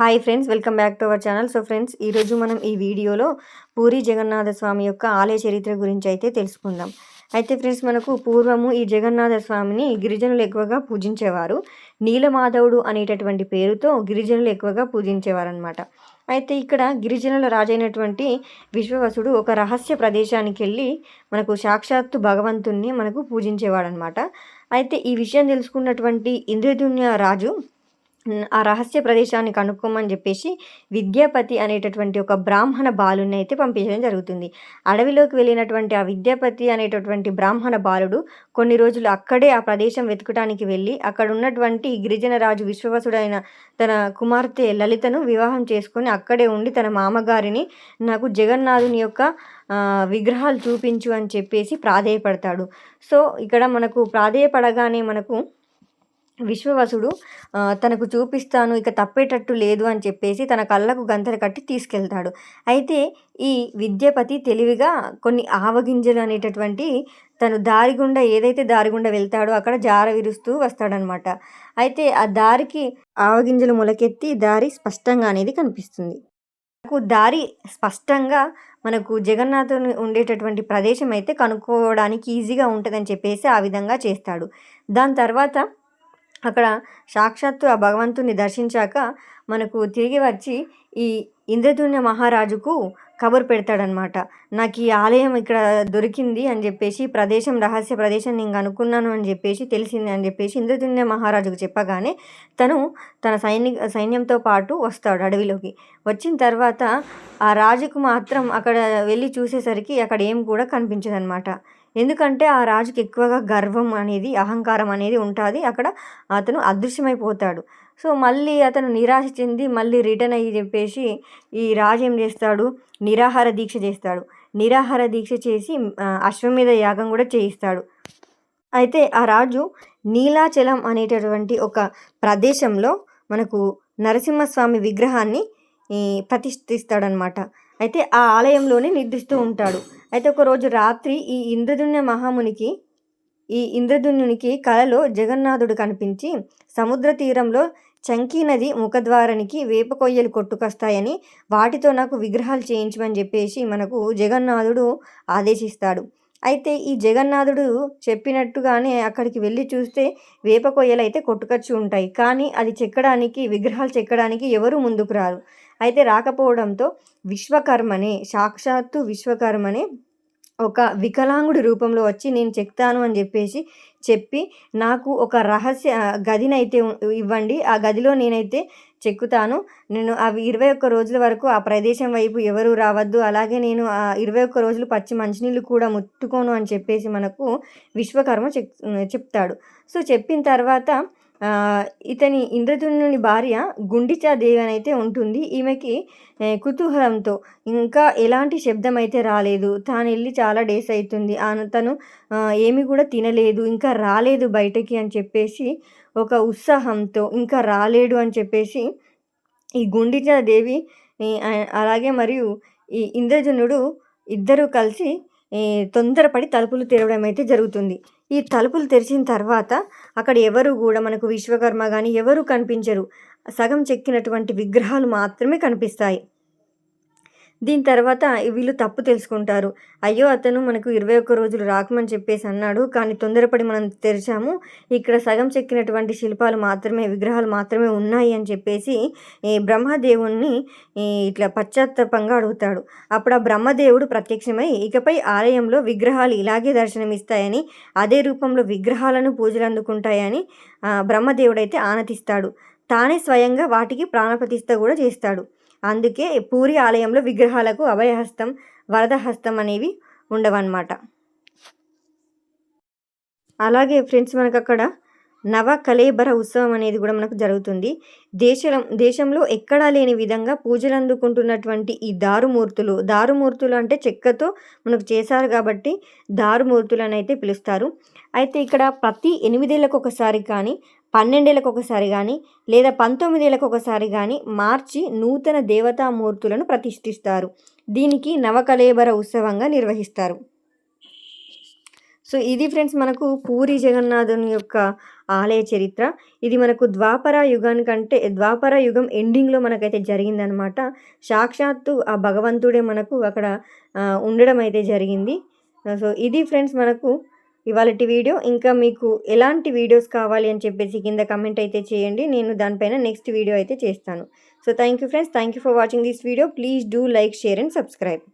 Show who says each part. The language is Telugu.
Speaker 1: Hi friends, welcome back to our channel. So friends, ఈరోజు మనం ఈ వీడియోలో పూరి జగన్నాథ స్వామి యొక్క ఆలయ చరిత్ర గురించి అయితే తెలుసుకుందాం. అయితే ఫ్రెండ్స్, మనకు పూర్వము ఈ జగన్నాథ స్వామిని గిరిజనులు ఎక్కువగా పూజించేవారు. నీలమాధవుడు అనేటటువంటి పేరుతో గిరిజనులు ఎక్కువగా పూజించేవారనమాట. అయితే ఇక్కడ గిరిజనుల రాజైనటువంటి విశ్వవసుడు ఒక రహస్య ప్రదేశానికి వెళ్ళి మనకు సాక్షాత్తు భగవంతుణ్ణి మనకు పూజించేవాడనమాట. అయితే ఈ విషయం తెలుసుకున్నటువంటి ఇంద్రదుమ్న రాజు ఆ రహస్య ప్రదేశాన్ని కనుక్కోమని చెప్పేసి విద్యాపతి అనేటటువంటి ఒక బ్రాహ్మణ బాలుని అయితే పంపించడం జరుగుతుంది. అడవిలోకి వెళ్ళినటువంటి ఆ విద్యాపతి అనేటటువంటి బ్రాహ్మణ బాలుడు కొన్ని రోజులు అక్కడే ఆ ప్రదేశం వెతకడానికి వెళ్ళి అక్కడ ఉన్నటువంటి గిరిజన రాజు విశ్వవసుడైన తన కుమార్తె లలితను వివాహం చేసుకొని అక్కడే ఉండి తన మామగారిని నాకు జగన్నాథుని యొక్క విగ్రహాలు చూపించు అని చెప్పేసి ప్రాధేయపడతాడు. సో ఇక్కడ మనకు ప్రాధేయపడగానే మనకు విశ్వవసుడు తనకు చూపిస్తాను, ఇక తప్పేటట్టు లేదు అని చెప్పేసి తన కళ్ళకు గంతలు కట్టి తీసుకెళ్తాడు. అయితే ఈ విద్యాపతి తెలివిగా కొన్ని ఆవగింజలు అనేటటువంటి తను ఏదైతే దారి గుండా వెళ్తాడో అక్కడ జార విరుస్తూ వస్తాడనమాట. అయితే ఆ దారికి ఆవగింజలు మొలకెత్తి దారి స్పష్టంగా అనేది కనిపిస్తుంది. దారి స్పష్టంగా మనకు జగన్నాథుని ఉండేటటువంటి ప్రదేశం అయితే కనుక్కోవడానికి ఈజీగా ఉంటుందని చెప్పేసి ఆ విధంగా చేస్తాడు. దాని తర్వాత అక్కడ సాక్షాత్తు ఆ భగవంతుని దర్శించాక మనకు తిరిగి వచ్చి ఈ ఇంద్రదుమ్న మహారాజుకు కబురు పెడతాడనమాట. నాకు ఈ ఆలయం ఇక్కడ దొరికింది అని చెప్పేసి రహస్య ప్రదేశం నేను అనుకున్నాను అని చెప్పేసి తెలిసింది అని చెప్పేసి ఇంద్రదుమ్న మహారాజుకు చెప్పగానే తను తన సైన్యంతో పాటు వస్తాడు అడవిలోకి. వచ్చిన తర్వాత ఆ రాజుకు మాత్రం అక్కడ వెళ్ళి చూసేసరికి అక్కడ ఏం కూడా కనిపించదనమాట. ఎందుకంటే ఆ రాజుకి ఎక్కువగా గర్వం అనేది, అహంకారం అనేది ఉంటుంది. అక్కడ అతను అదృశ్యమైపోతాడు. సో మళ్ళీ అతను నిరాశ చెంది మళ్ళీ రిటర్న్ అయ్యి చెప్పేసి ఈ రాజు ఏం చేస్తాడు, నిరాహార దీక్ష చేస్తాడు. నిరాహార దీక్ష చేసి అశ్వమేధ యాగం కూడా చేయిస్తాడు. అయితే ఆ రాజు నీలాచలం అనేటటువంటి ఒక ప్రదేశంలో మనకు నరసింహస్వామి విగ్రహాన్ని ప్రతిష్ఠిస్తాడనమాట. అయితే ఆ ఆలయంలోనే నిద్రిస్తూ ఉంటాడు. అయితే ఒకరోజు రాత్రి ఈ ఇంద్రదుమ్నునికి కలలో జగన్నాథుడు కనిపించి సముద్ర తీరంలో చంకీ నది ముఖద్వారానికి వేప కొయ్యలు కొట్టుకొస్తాయని వాటితో నాకు విగ్రహాలు చేయించమని చెప్పేసి మనకు జగన్నాథుడు ఆదేశిస్తాడు. అయితే ఈ జగన్నాథుడు చెప్పినట్టుగానే అక్కడికి వెళ్ళి చూస్తే వేప కొయ్యలు అయితే కొట్టుకొచ్చి ఉంటాయి. కానీ అది విగ్రహాలు చెక్కడానికి ఎవరు ముందుకు రారు. అయితే రాకపోవడంతో సాక్షాత్తు విశ్వకర్మనే ఒక వికలాంగుడి రూపంలో వచ్చి నేను చెక్తాను అని చెప్పి నాకు ఒక రహస్య గదినైతే ఇవ్వండి, ఆ గదిలో నేనైతే చెక్కుతాను. నేను అవి 21 రోజుల వరకు ఆ ప్రదేశం వైపు ఎవరు రావద్దు, అలాగే నేను ఆ 21 రోజులు పచ్చి మంచినీళ్ళు కూడా ముట్టుకోను అని చెప్పేసి మనకు విశ్వకర్మ చెప్తాడు. సో చెప్పిన తర్వాత ఇతని ఇంద్రదుమ్నుని భార్య గుండిచాదేవి అని అయితే ఉంటుంది. ఈమెకి కుతూహలంతో ఇంకా ఎలాంటి శబ్దం అయితే రాలేదు, తాను వెళ్ళి చాలా డేస్ అవుతుంది, తను ఏమి కూడా తినలేదు, ఇంకా రాలేదు బయటకి అని చెప్పేసి ఒక ఉత్సాహంతో ఇంకా రాలేడు అని చెప్పేసి ఈ గుండిచాదేవి అలాగే మరియు ఈ ఇంద్రజనుడు ఇద్దరూ కలిసి తొందరపడి తలుపులు తెరవడం అయితే జరుగుతుంది. ఈ తలుపులు తెరిచిన తర్వాత అక్కడ ఎవరు కూడా మనకు విశ్వకర్మ కానీ ఎవరు కనిపించరు. సగం చెక్కినటువంటి విగ్రహాలు మాత్రమే కనిపిస్తాయి. దీని తర్వాత వీళ్ళు తప్పు తెలుసుకుంటారు. అయ్యో, అతను మనకు 21 రోజులు రాకమని చెప్పేసి అన్నాడు, కానీ తొందరపడి మనం తెరిచాము, ఇక్కడ సగం చెక్కినటువంటి విగ్రహాలు మాత్రమే ఉన్నాయి అని చెప్పేసి బ్రహ్మదేవుణ్ణి ఇట్లా పశ్చాత్తాపంగా అడుగుతాడు. అప్పుడు ఆ బ్రహ్మదేవుడు ప్రత్యక్షమై ఇకపై ఆలయంలో విగ్రహాలు ఇలాగే దర్శనమిస్తాయని, అదే రూపంలో విగ్రహాలను పూజలు అందుకుంటాయని బ్రహ్మదేవుడైతే ఆనతిస్తాడు. తానే స్వయంగా వాటికి ప్రాణప్రతిష్ఠ కూడా చేస్తాడు. అందుకే పూరి ఆలయంలో విగ్రహాలకు అభయహస్తం, వరదహస్తం అనేవి ఉండవన్నమాట. అలాగే ఫ్రెండ్స్, మనకు అక్కడ నవకళేబర ఉత్సవం అనేది కూడా మనకు జరుగుతుంది. దేశంలో ఎక్కడా లేని విధంగా పూజలు అందుకుంటున్నటువంటి ఈ దారుమూర్తులు అంటే చెక్కతో మనకు చేశారు కాబట్టి దారుమూర్తులు అని అయితే పిలుస్తారు. అయితే ఇక్కడ ప్రతి 8 ఏళ్ళకు ఒకసారి కానీ, 12 ఏళ్ళకు ఒకసారి కానీ, లేదా 19 ఏళ్ళకు ఒకసారి కానీ మార్చి నూతన దేవతామూర్తులను ప్రతిష్ఠిస్తారు. దీనికి నవకళేబర ఉత్సవంగా నిర్వహిస్తారు. సో ఇది ఫ్రెండ్స్, మనకు పూరి జగన్నాథుని యొక్క ఆలయ చరిత్ర. ఇది మనకు ద్వాపర యుగం ఎండింగ్‌లో మనకైతే జరిగిందనమాట. సాక్షాత్తు ఆ భగవంతుడే మనకు అక్కడ ఉండడం అయితే జరిగింది. సో, ఇది ఫ్రెండ్స్ మనకు ఇవాళటి వీడియో. ఇంకా మీకు ఎలాంటి వీడియోస్ కావాలి అని చెప్పేసి కింద కామెంట్ అయితే చేయండి. నేను దానిపైన నెక్స్ట్ వీడియో అయితే చేస్తాను. So, thank you friends. Thank you for watching this video. Please do like, share and subscribe.